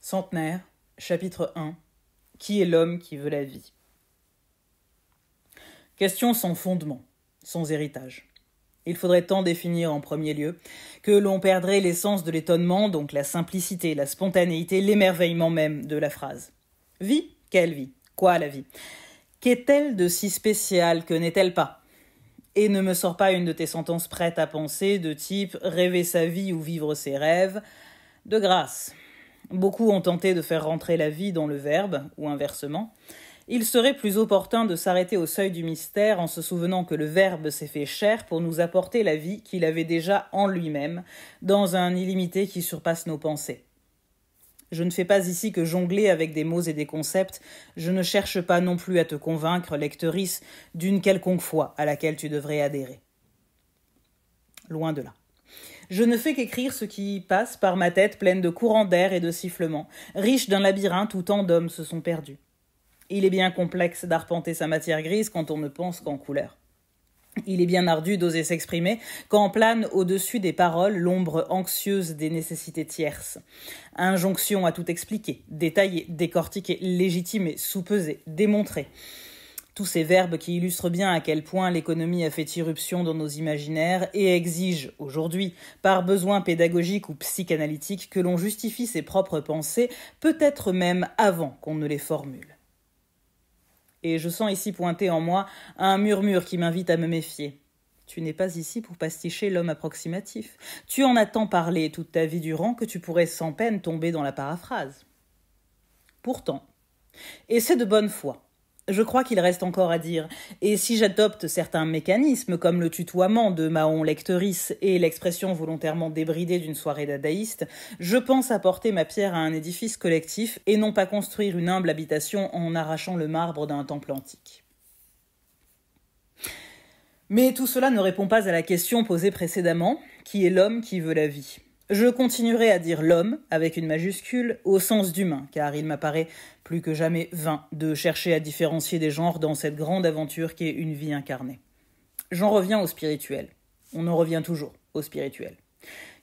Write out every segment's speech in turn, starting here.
Centenaire, chapitre 1. Qui est l'homme qui veut la vie? Question sans fondement, sans héritage. Il faudrait tant définir en premier lieu que l'on perdrait l'essence de l'étonnement, donc la simplicité, la spontanéité, l'émerveillement même de la phrase. Vie? Quelle vie? Quoi la vie? Qu'est-elle de si spécial, que n'est-elle pas? Et ne me sors pas une de tes sentences prêtes à penser, de type rêver sa vie ou vivre ses rêves. De grâce. Beaucoup ont tenté de faire rentrer la vie dans le verbe, ou inversement. Il serait plus opportun de s'arrêter au seuil du mystère en se souvenant que le verbe s'est fait chair pour nous apporter la vie qu'il avait déjà en lui-même, dans un illimité qui surpasse nos pensées. Je ne fais pas ici que jongler avec des mots et des concepts, je ne cherche pas non plus à te convaincre, lectrice, d'une quelconque foi à laquelle tu devrais adhérer. Loin de là. Je ne fais qu'écrire ce qui passe par ma tête pleine de courants d'air et de sifflements, riche d'un labyrinthe où tant d'hommes se sont perdus. Il est bien complexe d'arpenter sa matière grise quand on ne pense qu'en couleur. Il est bien ardu d'oser s'exprimer quand plane au-dessus des paroles l'ombre anxieuse des nécessités tierces. Injonction à tout expliquer, détailler, décortiquer, légitimer, soupeser, démontrer. Tous ces verbes qui illustrent bien à quel point l'économie a fait irruption dans nos imaginaires et exigent, aujourd'hui, par besoin pédagogique ou psychanalytique, que l'on justifie ses propres pensées, peut-être même avant qu'on ne les formule. Et je sens ici pointer en moi un murmure qui m'invite à me méfier. Tu n'es pas ici pour pasticher l'homme approximatif. Tu en as tant parlé toute ta vie durant que tu pourrais sans peine tomber dans la paraphrase. Pourtant, et c'est de bonne foi, je crois qu'il reste encore à dire, et si j'adopte certains mécanismes comme le tutoiement de Mahon lectrice et l'expression volontairement débridée d'une soirée dadaïste, je pense apporter ma pierre à un édifice collectif et non pas construire une humble habitation en arrachant le marbre d'un temple antique. Mais tout cela ne répond pas à la question posée précédemment, qui est l'homme qui veut la vie? Je continuerai à dire l'homme, avec une majuscule, au sens d'humain, car il m'apparaît plus que jamais vain de chercher à différencier des genres dans cette grande aventure qu'est une vie incarnée. J'en reviens au spirituel. On en revient toujours au spirituel.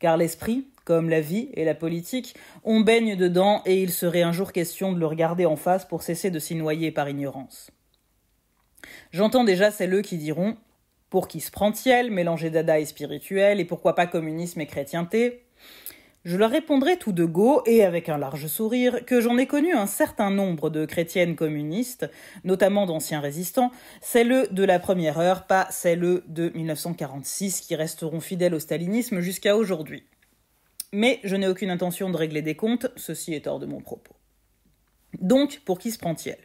Car l'esprit, comme la vie et la politique, on baigne dedans et il serait un jour question de le regarder en face pour cesser de s'y noyer par ignorance. J'entends déjà celles qui diront « pour qui se prend-il, mélanger dada et spirituel, et pourquoi pas communisme et chrétienté ?» Je leur répondrai tout de go, et avec un large sourire, que j'en ai connu un certain nombre de chrétiennes communistes, notamment d'anciens résistants, celles de la première heure, pas celles de 1946, qui resteront fidèles au stalinisme jusqu'à aujourd'hui. Mais je n'ai aucune intention de régler des comptes, ceci est hors de mon propos. Donc, pour qui se prend-il ?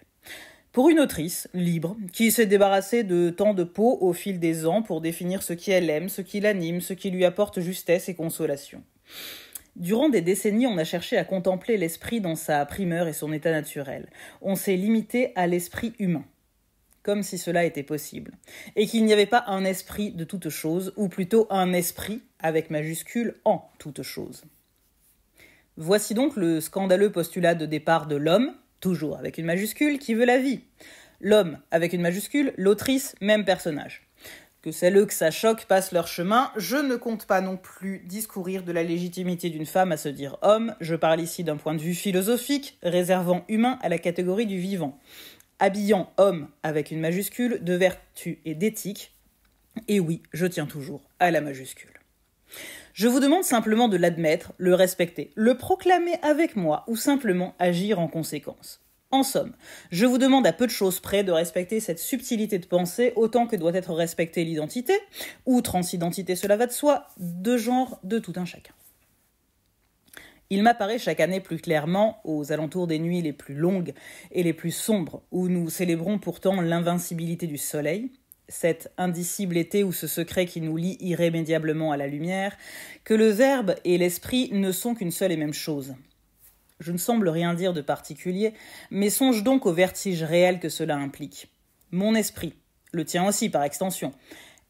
Pour une autrice, libre, qui s'est débarrassée de tant de peaux au fil des ans pour définir ce qu'elle aime, ce qui l'anime, ce qui lui apporte justesse et consolation. Durant des décennies, on a cherché à contempler l'esprit dans sa primeur et son état naturel. On s'est limité à l'esprit humain, comme si cela était possible, et qu'il n'y avait pas un esprit de toute chose, ou plutôt un esprit, avec majuscule, en toute chose. Voici donc le scandaleux postulat de départ de l'homme, toujours avec une majuscule, qui veut la vie. L'homme, avec une majuscule, l'autrice, même personnage. Que celles que ça choque passent leur chemin, je ne compte pas non plus discourir de la légitimité d'une femme à se dire homme, je parle ici d'un point de vue philosophique, réservant humain à la catégorie du vivant, habillant homme avec une majuscule de vertu et d'éthique, et oui, je tiens toujours à la majuscule. Je vous demande simplement de l'admettre, le respecter, le proclamer avec moi ou simplement agir en conséquence. En somme, je vous demande à peu de choses près de respecter cette subtilité de pensée autant que doit être respectée l'identité, ou transidentité cela va de soi, de genre de tout un chacun. Il m'apparaît chaque année plus clairement, aux alentours des nuits les plus longues et les plus sombres, où nous célébrons pourtant l'invincibilité du soleil, cet indicible été ou ce secret qui nous lie irrémédiablement à la lumière, que le verbe et l'esprit ne sont qu'une seule et même chose. Je ne semble rien dire de particulier, mais songe donc au vertige réel que cela implique. Mon esprit, le tien aussi par extension,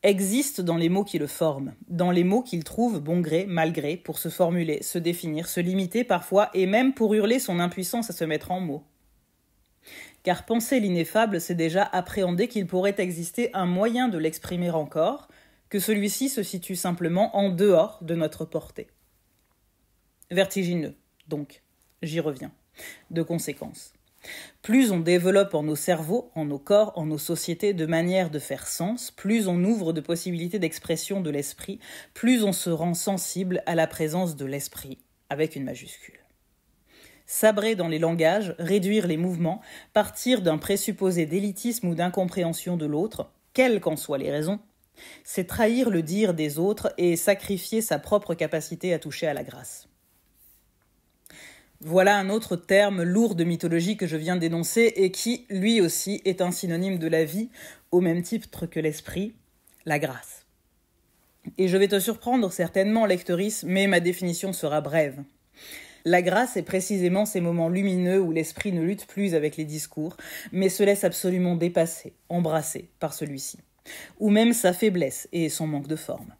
existe dans les mots qui le forment, dans les mots qu'il trouve bon gré, mal gré, pour se formuler, se définir, se limiter parfois, et même pour hurler son impuissance à se mettre en mots. Car penser l'ineffable, c'est déjà appréhender qu'il pourrait exister un moyen de l'exprimer encore, que celui-ci se situe simplement en dehors de notre portée. Vertigineux, donc. J'y reviens. De conséquence. Plus on développe en nos cerveaux, en nos corps, en nos sociétés de manières de faire sens, plus on ouvre de possibilités d'expression de l'esprit, plus on se rend sensible à la présence de l'esprit, avec une majuscule. Sabrer dans les langages, réduire les mouvements, partir d'un présupposé d'élitisme ou d'incompréhension de l'autre, quelles qu'en soient les raisons, c'est trahir le dire des autres et sacrifier sa propre capacité à toucher à la grâce. Voilà un autre terme lourd de mythologie que je viens d'énoncer et qui, lui aussi, est un synonyme de la vie, au même titre que l'esprit, la grâce. Et je vais te surprendre certainement, lectrice, mais ma définition sera brève. La grâce est précisément ces moments lumineux où l'esprit ne lutte plus avec les discours, mais se laisse absolument dépasser, embrasser par celui-ci, ou même sa faiblesse et son manque de forme.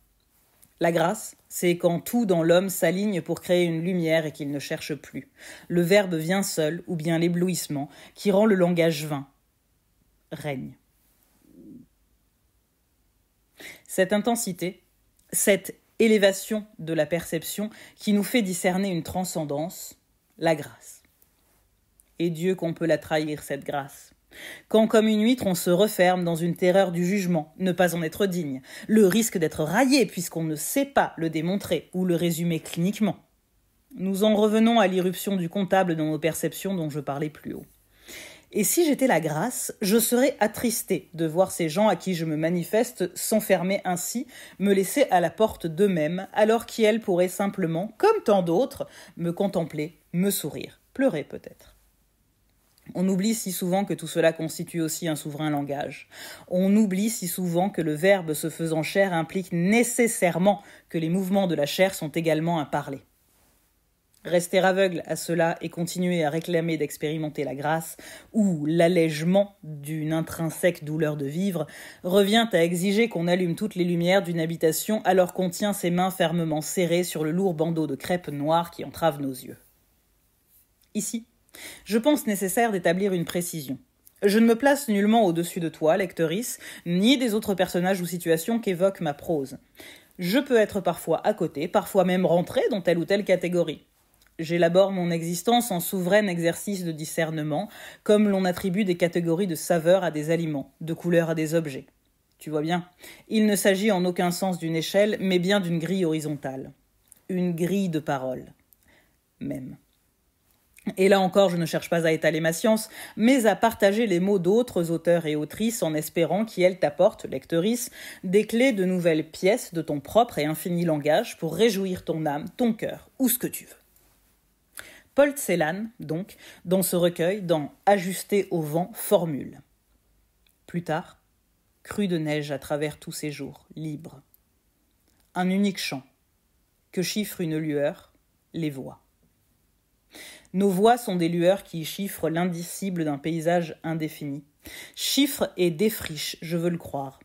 La grâce, c'est quand tout dans l'homme s'aligne pour créer une lumière et qu'il ne cherche plus. Le verbe vient seul, ou bien l'éblouissement, qui rend le langage vain. Règne. Cette intensité, cette élévation de la perception qui nous fait discerner une transcendance, la grâce. Et Dieu qu'on peut la trahir, cette grâce. Quand, comme une huître, on se referme dans une terreur du jugement, ne pas en être digne, le risque d'être raillé puisqu'on ne sait pas le démontrer ou le résumer cliniquement. Nous en revenons à l'irruption du comptable dans nos perceptions dont je parlais plus haut. Et si j'étais la grâce, je serais attristée de voir ces gens à qui je me manifeste s'enfermer ainsi, me laisser à la porte d'eux-mêmes, alors qu'elles pourraient simplement, comme tant d'autres, me contempler, me sourire, pleurer peut-être. On oublie si souvent que tout cela constitue aussi un souverain langage. On oublie si souvent que le verbe se faisant chair implique nécessairement que les mouvements de la chair sont également un parler. Rester aveugle à cela et continuer à réclamer d'expérimenter la grâce ou l'allègement d'une intrinsèque douleur de vivre revient à exiger qu'on allume toutes les lumières d'une habitation alors qu'on tient ses mains fermement serrées sur le lourd bandeau de crêpe noire qui entrave nos yeux. Ici, je pense nécessaire d'établir une précision. Je ne me place nullement au-dessus de toi, lectrice, ni des autres personnages ou situations qu'évoque ma prose. Je peux être parfois à côté, parfois même rentré dans telle ou telle catégorie. J'élabore mon existence en souverain exercice de discernement, comme l'on attribue des catégories de saveurs à des aliments, de couleurs à des objets. Tu vois bien, il ne s'agit en aucun sens d'une échelle, mais bien d'une grille horizontale. Une grille de paroles. Même. Et là encore, je ne cherche pas à étaler ma science, mais à partager les mots d'autres auteurs et autrices en espérant qu'elles t'apportent, lectrice, des clés de nouvelles pièces de ton propre et infini langage pour réjouir ton âme, ton cœur, ou ce que tu veux. Paul Celan, donc, dans ce recueil, dans Ajusté au vent, formule. Plus tard, crue de neige à travers tous ces jours, libres. Un unique chant, que chiffre une lueur, les voix. Nos voix sont des lueurs qui chiffrent l'indicible d'un paysage indéfini. Chiffrent et défrichent, je veux le croire.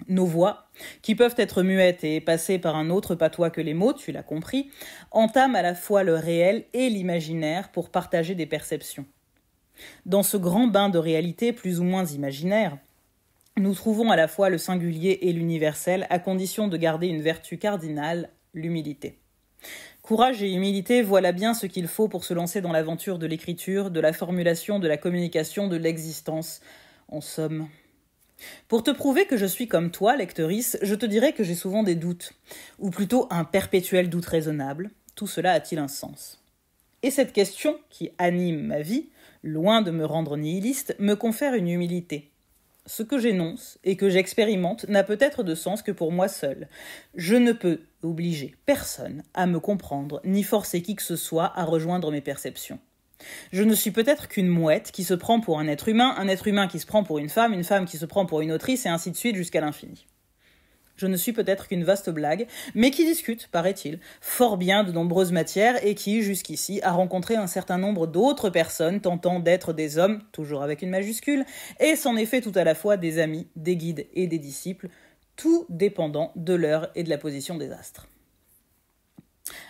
Nos voix, qui peuvent être muettes et passées par un autre patois que les mots, tu l'as compris, entament à la fois le réel et l'imaginaire pour partager des perceptions. Dans ce grand bain de réalité plus ou moins imaginaire, nous trouvons à la fois le singulier et l'universel à condition de garder une vertu cardinale, l'humilité. Courage et humilité, voilà bien ce qu'il faut pour se lancer dans l'aventure de l'écriture, de la formulation, de la communication, de l'existence. En somme. Pour te prouver que je suis comme toi, lectrice, je te dirai que j'ai souvent des doutes, ou plutôt un perpétuel doute raisonnable. Tout cela a-t-il un sens ? Et cette question, qui anime ma vie, loin de me rendre nihiliste, me confère une humilité. Ce que j'énonce et que j'expérimente n'a peut-être de sens que pour moi seul. Je ne peux obliger personne à me comprendre, ni forcer qui que ce soit à rejoindre mes perceptions. Je ne suis peut-être qu'une mouette qui se prend pour un être humain qui se prend pour une femme qui se prend pour une autrice, et ainsi de suite jusqu'à l'infini. Je ne suis peut-être qu'une vaste blague, mais qui discute, paraît-il, fort bien de nombreuses matières et qui, jusqu'ici, a rencontré un certain nombre d'autres personnes tentant d'être des hommes, toujours avec une majuscule, et s'en est fait tout à la fois des amis, des guides et des disciples, tout dépendant de l'heure et de la position des astres.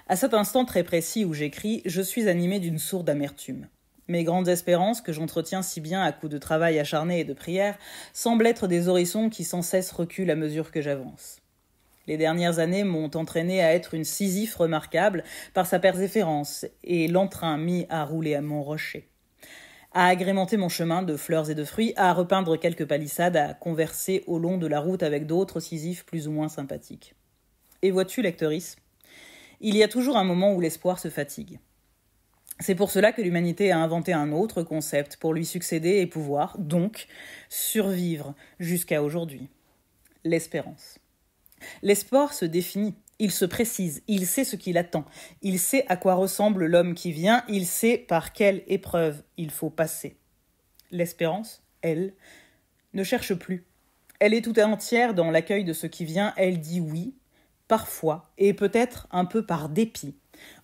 À cet instant très précis où j'écris, je suis animé d'une sourde amertume. Mes grandes espérances, que j'entretiens si bien à coups de travail acharné et de prière, semblent être des horizons qui sans cesse reculent à mesure que j'avance. Les dernières années m'ont entraîné à être une Sisyphe remarquable par sa persévérance et l'entrain mis à rouler à mon rocher. À agrémenter mon chemin de fleurs et de fruits, à repeindre quelques palissades, à converser au long de la route avec d'autres Sisyphes plus ou moins sympathiques. Et vois-tu, lectrice, il y a toujours un moment où l'espoir se fatigue. C'est pour cela que l'humanité a inventé un autre concept pour lui succéder et pouvoir, donc, survivre jusqu'à aujourd'hui. L'espérance. L'espoir se définit, il se précise, il sait ce qu'il attend, il sait à quoi ressemble l'homme qui vient, il sait par quelle épreuve il faut passer. L'espérance, elle, ne cherche plus. Elle est tout entière dans l'accueil de ce qui vient, elle dit oui, parfois, et peut-être un peu par dépit,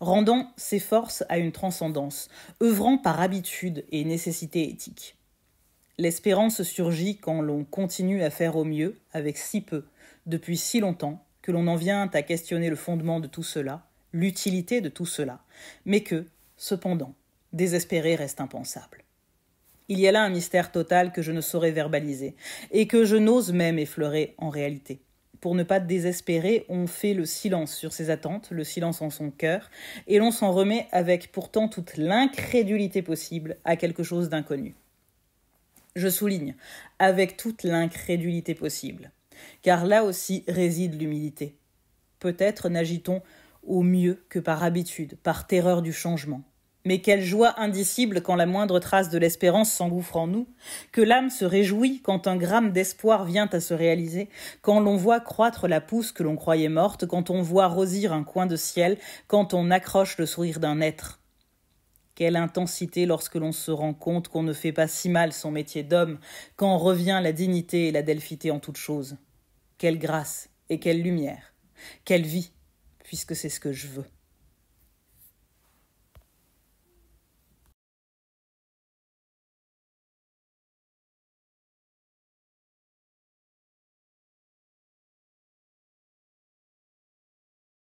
rendant ses forces à une transcendance, œuvrant par habitude et nécessité éthique. L'espérance surgit quand l'on continue à faire au mieux, avec si peu, depuis si longtemps, que l'on en vient à questionner le fondement de tout cela, l'utilité de tout cela, mais que, cependant, désespérer reste impensable. Il y a là un mystère total que je ne saurais verbaliser, et que je n'ose même effleurer en réalité. Pour ne pas désespérer, on fait le silence sur ses attentes, le silence en son cœur, et l'on s'en remet avec pourtant toute l'incrédulité possible à quelque chose d'inconnu. Je souligne, avec toute l'incrédulité possible, car là aussi réside l'humilité. Peut-être n'agit-on au mieux que par habitude, par terreur du changement. Mais quelle joie indicible quand la moindre trace de l'espérance s'engouffre en nous, que l'âme se réjouit quand un gramme d'espoir vient à se réaliser, quand l'on voit croître la pousse que l'on croyait morte, quand on voit rosir un coin de ciel, quand on accroche le sourire d'un être. Quelle intensité lorsque l'on se rend compte qu'on ne fait pas si mal son métier d'homme, quand revient la dignité et la delphité en toute chose. Quelle grâce et quelle lumière, quelle vie, puisque c'est ce que je veux.